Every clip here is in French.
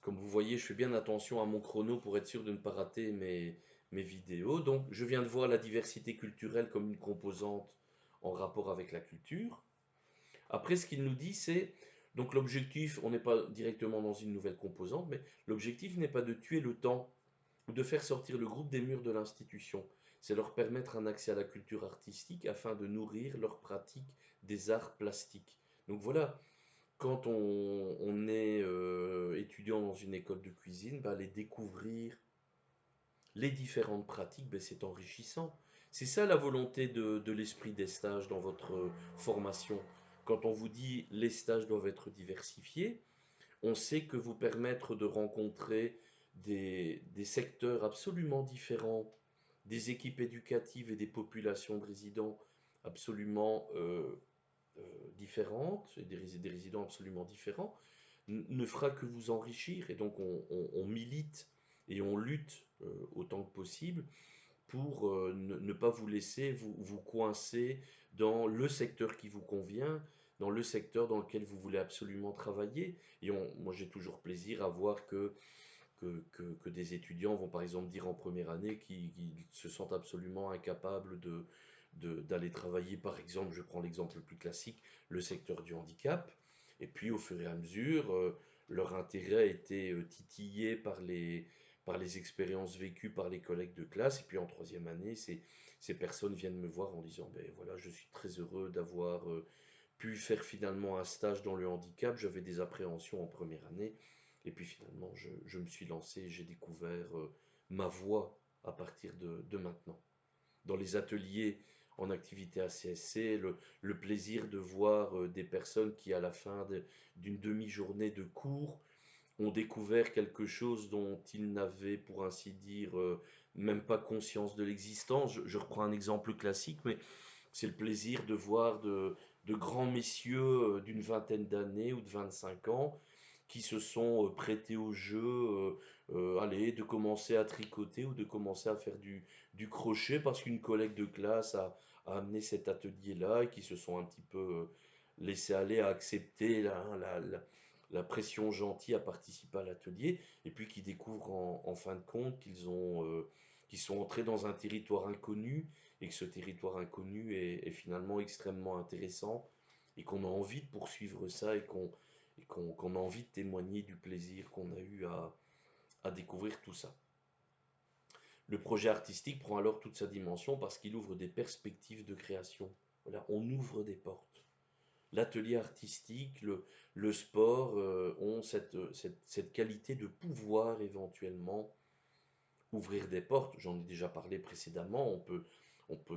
Comme vous voyez, je fais bien attention à mon chrono pour être sûr de ne pas rater mes vidéos. Donc, je viens de voir la diversité culturelle comme une composante en rapport avec la culture. Après, ce qu'il nous dit, c'est, donc l'objectif, on n'est pas directement dans une nouvelle composante, mais l'objectif n'est pas de tuer le temps ou de faire sortir le groupe des murs de l'institution. C'est leur permettre un accès à la culture artistique afin de nourrir leur pratique des arts plastiques. Donc voilà, quand on est étudiant dans une école de cuisine, bah, aller découvrir les différentes pratiques, bah, c'est enrichissant. C'est ça la volonté de l'esprit des stages dans votre formation. Quand on vous dit les stages doivent être diversifiés, on sait que vous permettre de rencontrer des secteurs absolument différents, des équipes éducatives et des populations de résidents absolument différentes, et des résidents absolument différents, ne fera que vous enrichir. Et donc on milite et on lutte autant que possible pour ne pas vous laisser vous coincer dans le secteur qui vous convient, dans le secteur dans lequel vous voulez absolument travailler. Et moi, j'ai toujours plaisir à voir que des étudiants vont par exemple dire en première année qu'ils se sentent absolument incapables d'aller travailler, par exemple, je prends l'exemple le plus classique, le secteur du handicap. Et puis au fur et à mesure, leur intérêt a été titillé par les expériences vécues par les collègues de classe. Et puis en troisième année, ces personnes viennent me voir en disant, ben voilà, je suis très heureux d'avoir pu faire finalement un stage dans le handicap. J'avais des appréhensions en première année. Et puis finalement, je me suis lancé, j'ai découvert ma voie à partir de maintenant. Dans les ateliers en activité ACSC, le plaisir de voir des personnes qui, à la fin d'une demi-journée de cours, ont découvert quelque chose dont ils n'avaient, pour ainsi dire, même pas conscience de l'existence. Je reprends un exemple classique, mais c'est le plaisir de voir de grands messieurs d'une vingtaine d'années ou de 25 ans qui se sont prêtés au jeu, allez, de commencer à tricoter ou de commencer à faire du crochet parce qu'une collègue de classe a amené cet atelier-là et qui se sont un petit peu laissés aller à accepter la pression gentille à participer à l'atelier et puis qui découvrent en fin de compte qu'ils sont entrés dans un territoire inconnu et que ce territoire inconnu est finalement extrêmement intéressant et qu'on a envie de poursuivre ça qu'on a envie de témoigner du plaisir qu'on a eu à découvrir tout ça. Le projet artistique prend alors toute sa dimension parce qu'il ouvre des perspectives de création. Voilà, on ouvre des portes. L'atelier artistique, le sport ont cette qualité de pouvoir éventuellement ouvrir des portes. J'en ai déjà parlé précédemment.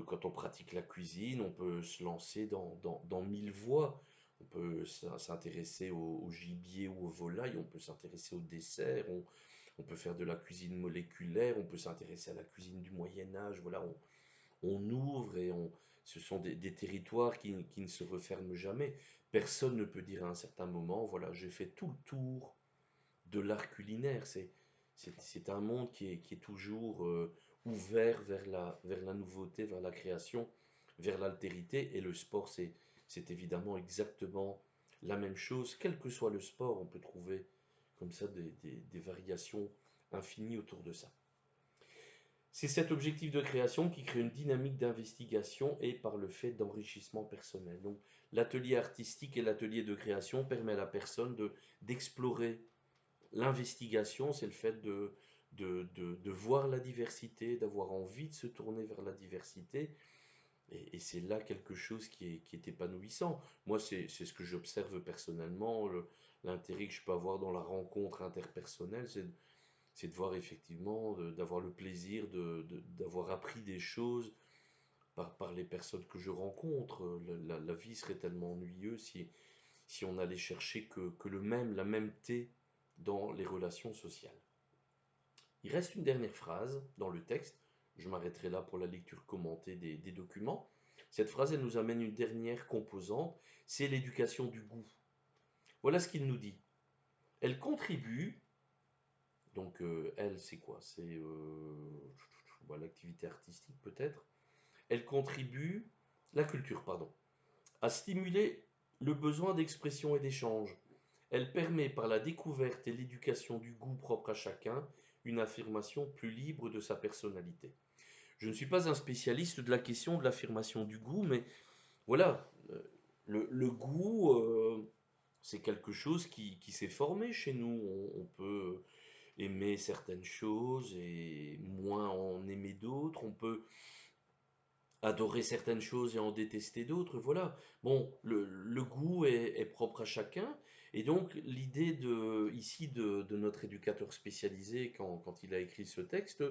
Quand on pratique la cuisine, on peut se lancer dans mille voies. On peut s'intéresser au gibier ou au volaille, on peut s'intéresser au dessert, on peut faire de la cuisine moléculaire, on peut s'intéresser à la cuisine du Moyen Âge. Voilà, on ouvre ce sont des territoires qui ne se referment jamais. Personne ne peut dire à un certain moment, voilà, j'ai fait tout le tour de l'art culinaire. C'est un monde qui est toujours ouvert vers la nouveauté, vers la création, vers l'altérité. Et le sport, c'est évidemment exactement la même chose. Quel que soit le sport, on peut trouver comme ça des variations infinies autour de ça. C'est cet objectif de création qui crée une dynamique d'investigation et par le fait d'enrichissement personnel. Donc l'atelier artistique et l'atelier de création permet à la personne d'explorer. L'investigation, c'est le fait de voir la diversité, d'avoir envie de se tourner vers la diversité. Et c'est là quelque chose qui est épanouissant. Moi, c'est ce que j'observe personnellement, l'intérêt que je peux avoir dans la rencontre interpersonnelle, c'est de voir effectivement, d'avoir le plaisir d'avoir appris des choses par les personnes que je rencontre. La vie serait tellement ennuyeuse si on allait chercher que la même thé dans les relations sociales. Il reste une dernière phrase dans le texte. Je m'arrêterai là pour la lecture commentée des documents. Cette phrase, elle nous amène une dernière composante, c'est l'éducation du goût. Voilà ce qu'il nous dit. Elle contribue, donc elle, c'est quoi? C'est l'activité artistique peut-être. Elle contribue, la culture, pardon, à stimuler le besoin d'expression et d'échange. Elle permet par la découverte et l'éducation du goût propre à chacun une affirmation plus libre de sa personnalité. Je ne suis pas un spécialiste de la question de l'affirmation du goût, mais voilà, le goût, c'est quelque chose qui s'est formé chez nous. On peut aimer certaines choses et moins en aimer d'autres. On peut adorer certaines choses et en détester d'autres. Voilà. Bon, le goût est propre à chacun. Et donc, l'idée ici de notre éducateur spécialisé, quand il a écrit ce texte,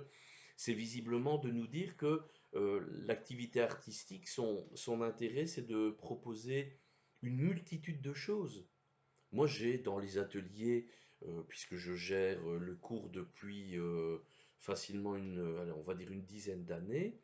c'est visiblement de nous dire que l'activité artistique, son intérêt, c'est de proposer une multitude de choses. Moi, j'ai dans les ateliers, puisque je gère le cours depuis facilement allez, on va dire une dizaine d'années,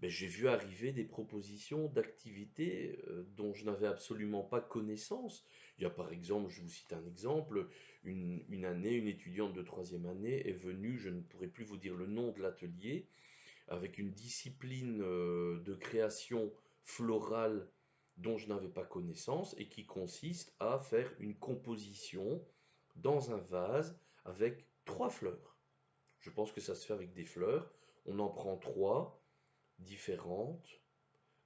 ben, j'ai vu arriver des propositions d'activités dont je n'avais absolument pas connaissance. Il y a par exemple, je vous cite un exemple, une année, une étudiante de troisième année est venue, je ne pourrais plus vous dire le nom de l'atelier, avec une discipline de création florale dont je n'avais pas connaissance et qui consiste à faire une composition dans un vase avec trois fleurs. Je pense que ça se fait avec des fleurs. On en prend trois différentes,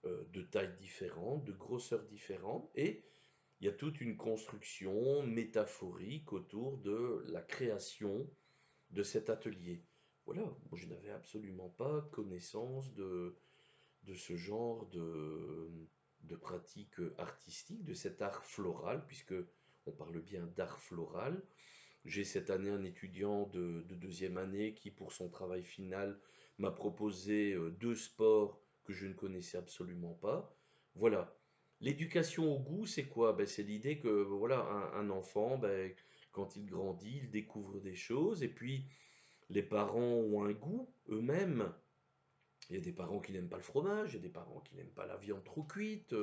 de tailles différentes, de grosseurs différentes, et il y a toute une construction métaphorique autour de la création de cet atelier. Voilà, moi je n'avais absolument pas connaissance de ce genre de pratique artistique, de cet art floral, puisque on parle bien d'art floral. J'ai cette année un étudiant de deuxième année qui, pour son travail final, m'a proposé deux sports que je ne connaissais absolument pas. Voilà. L'éducation au goût, c'est quoi? Ben, c'est l'idée que voilà, un enfant, ben, quand il grandit, il découvre des choses, et puis les parents ont un goût eux-mêmes. Il y a des parents qui n'aiment pas le fromage, il y a des parents qui n'aiment pas la viande trop cuite.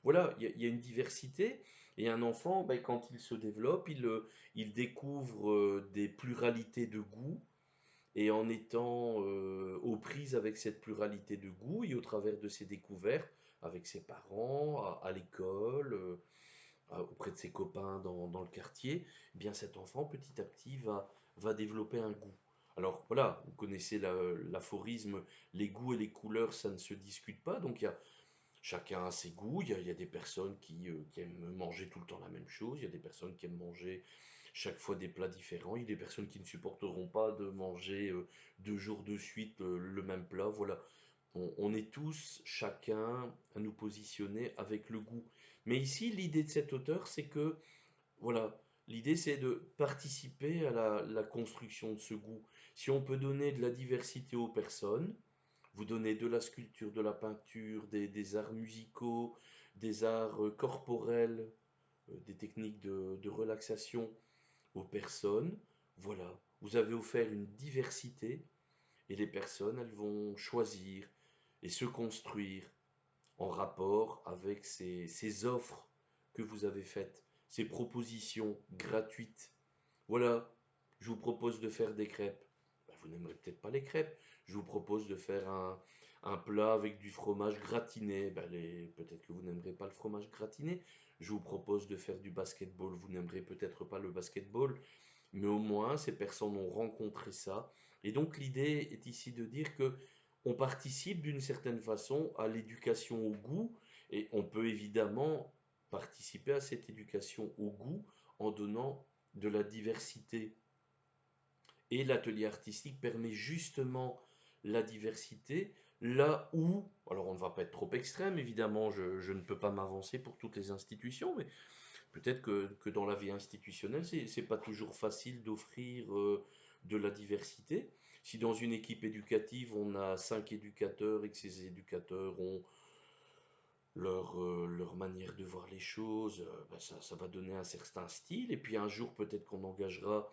Voilà, il y a une diversité. Et un enfant, ben, quand il se développe, il découvre des pluralités de goûts. Et en étant aux prises avec cette pluralité de goûts et au travers de ses découvertes, avec ses parents, à l'école, auprès de ses copains dans le quartier, eh bien cet enfant petit à petit va développer un goût. Alors voilà, vous connaissez l'aphorisme, les goûts et les couleurs, ça ne se discute pas. Donc chacun a ses goûts. Il y a des personnes qui aiment manger tout le temps la même chose. Il y a des personnes qui aiment manger chaque fois des plats différents. Il y a des personnes qui ne supporteront pas de manger 2 jours de suite le même plat. Voilà. On est tous, chacun, à nous positionner avec le goût. Mais ici, l'idée de cet auteur, c'est que, voilà, l'idée c'est de participer à la construction de ce goût. Si on peut donner de la diversité aux personnes, vous donnez de la sculpture, de la peinture, des arts musicaux, des arts corporels, des techniques de relaxation aux personnes, voilà, vous avez offert une diversité et les personnes, elles vont choisir et se construire en rapport avec ces offres que vous avez faites, ces propositions gratuites. Voilà, je vous propose de faire des crêpes. Ben, vous n'aimerez peut-être pas les crêpes. Je vous propose de faire un plat avec du fromage gratiné. Ben, peut-être que vous n'aimerez pas le fromage gratiné. Je vous propose de faire du basketball. Vous n'aimerez peut-être pas le basketball. Mais au moins, ces personnes ont rencontré ça. Et donc, l'idée est ici de dire que on participe d'une certaine façon à l'éducation au goût. Et on peut évidemment participer à cette éducation au goût en donnant de la diversité. Et l'atelier artistique permet justement la diversité là où, alors on ne va pas être trop extrême, évidemment, je ne peux pas m'avancer pour toutes les institutions, mais peut-être que dans la vie institutionnelle, c'est pas toujours facile d'offrir de la diversité. Si dans une équipe éducative, on a 5 éducateurs et que ces éducateurs ont leur manière de voir les choses, ben ça va donner un certain style. Et puis un jour, peut-être qu'on engagera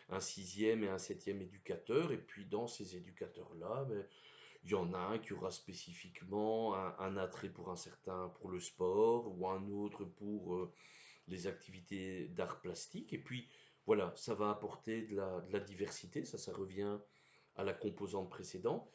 un sixième et un septième éducateur. Et puis dans ces éducateurs-là, ben, il y en a un qui aura spécifiquement un attrait pour pour le sport, ou un autre pour les activités d'art plastique. Et puis voilà, ça va apporter de la diversité. Ça revient à la composante précédente.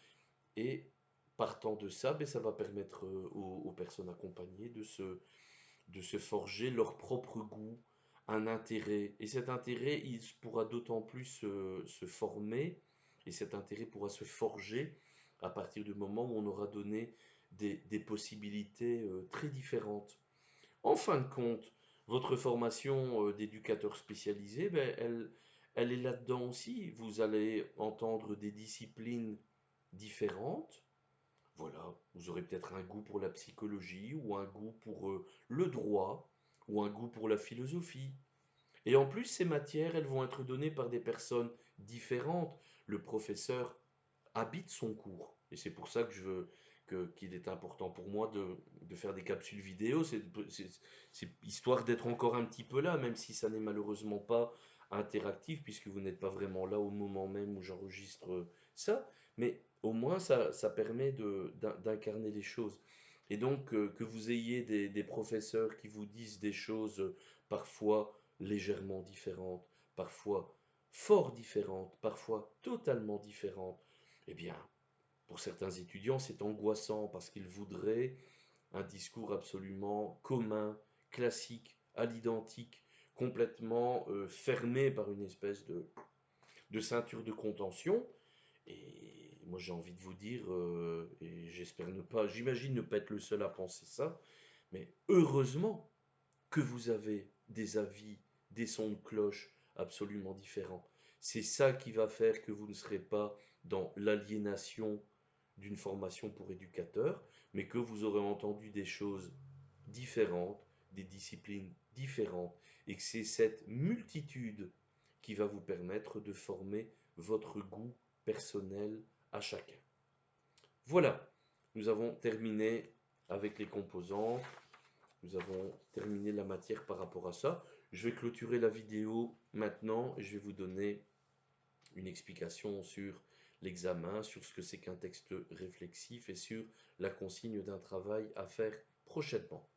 Et partant de ça, ben, ça va permettre aux personnes accompagnées de se forger leur propre goût un intérêt. Et cet intérêt, il pourra d'autant plus se former, et cet intérêt pourra se forger à partir du moment où on aura donné des possibilités très différentes. En fin de compte, votre formation d'éducateur spécialisé, ben, elle est là-dedans aussi. Vous allez entendre des disciplines différentes. Voilà, vous aurez peut-être un goût pour la psychologie, ou un goût pour le droit, ou un goût pour la philosophie. Et en plus, ces matières, elles vont être données par des personnes différentes. Le professeur habite son cours. Et c'est pour ça que qu'il est important pour moi de faire des capsules vidéo. C'est histoire d'être encore un petit peu là, même si ça n'est malheureusement pas interactif, puisque vous n'êtes pas vraiment là au moment même où j'enregistre ça. Mais au moins, ça permet d'incarner les choses. Et donc, que vous ayez des professeurs qui vous disent des choses parfois légèrement différentes, parfois fort différentes, parfois totalement différentes, eh bien, pour certains étudiants, c'est angoissant parce qu'ils voudraient un discours absolument commun, classique, à l'identique, complètement fermé par une espèce de ceinture de contention. Et moi, j'ai envie de vous dire, et j'espère ne pas, j'imagine ne pas être le seul à penser ça, mais heureusement que vous avez des avis, des sons de cloche absolument différents. C'est ça qui va faire que vous ne serez pas dans l'aliénation d'une formation pour éducateur, mais que vous aurez entendu des choses différentes, des disciplines différentes, et que c'est cette multitude qui va vous permettre de former votre goût personnel à chacun. Voilà, nous avons terminé avec les composants. Nous avons terminé la matière par rapport à ça. Je vais clôturer la vidéo maintenant et je vais vous donner une explication sur l'examen, sur ce que c'est qu'un texte réflexif et sur la consigne d'un travail à faire prochainement.